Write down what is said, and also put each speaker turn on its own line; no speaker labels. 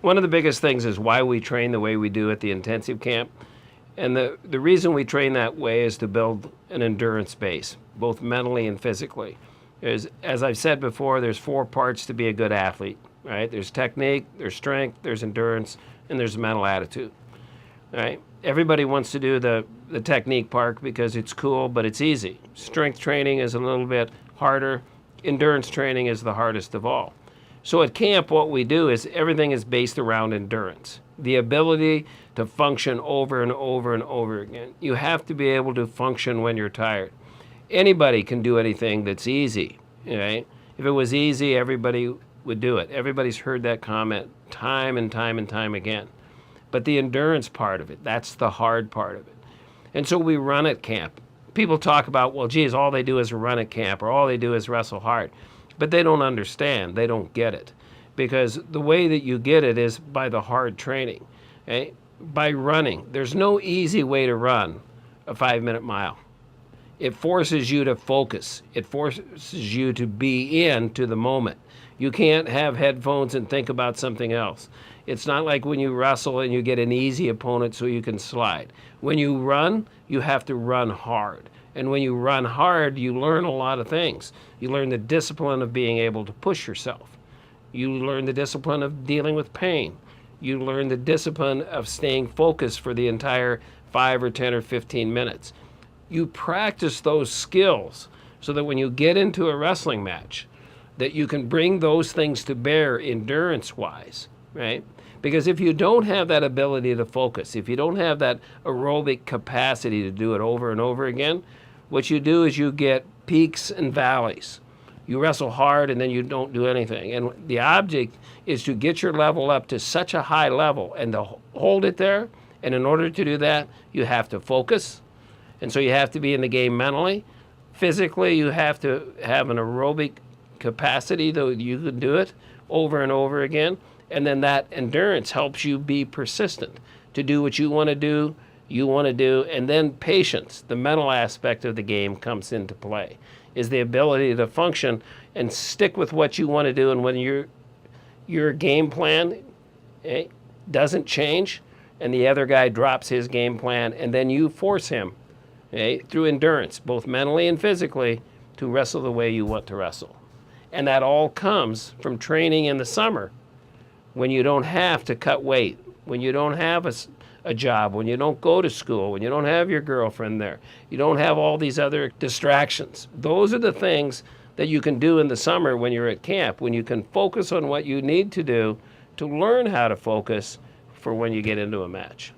one of the biggest things is why we train the way we do at the intensive camp. And the reason we train that way is to build an endurance base, both mentally and physically. As I've said before, there's 4 parts to be a good athlete, right? There's technique, there's strength, there's endurance, and there's mental attitude, right? Everybody wants to do the technique part because it's cool, but it's easy. Strength training is a little bit harder. Endurance training is the hardest of all. So at camp, what we do is everything is based around endurance. The ability to function over and over and over again. You have to be able to function when you're tired. Anybody can do anything that's easy, right? If it was easy, everybody would do it. Everybody's heard that comment time and time and time again. But the endurance part of it, that's the hard part of it. And so we run at camp. People talk about, well, geez, all they do is run at camp, or all they do is wrestle hard. But they don't understand. They don't get it. Because the way that you get it is by the hard training, okay? By running. There's no easy way to run a 5-minute mile. It forces you to focus. It forces you to be into the moment. You can't have headphones and think about something else. It's not like when you wrestle and you get an easy opponent so you can slide. When you run, you have to run hard. And when you run hard, you learn a lot of things. You learn the discipline of being able to push yourself. You learn the discipline of dealing with pain. You learn the discipline of staying focused for the entire 5 or 10 or 15 minutes. You practice those skills so that when you get into a wrestling match, that you can bring those things to bear endurance-wise, right? Because if you don't have that ability to focus, if you don't have that aerobic capacity to do it over and over again, what you do is you get peaks and valleys. You wrestle hard and then you don't do anything. And the object is to get your level up to such a high level and to hold it there. And in order to do that, you have to focus. And so you have to be in the game mentally. Physically, you have to have an aerobic capacity that you can do it over and over again. And then that endurance helps you be persistent to do what you want to do, and then patience, the mental aspect of the game, comes into play, is the ability to function and stick with what you want to do. And when your game plan doesn't change and the other guy drops his game plan, and then you force him through endurance, both mentally and physically, to wrestle the way you want to wrestle. And that all comes from training in the summer when you don't have to cut weight, when you don't have a job, when you don't go to school, when you don't have your girlfriend there, you don't have all these other distractions. Those are the things that you can do in the summer when you're at camp, when you can focus on what you need to do to learn how to focus for when you get into a match.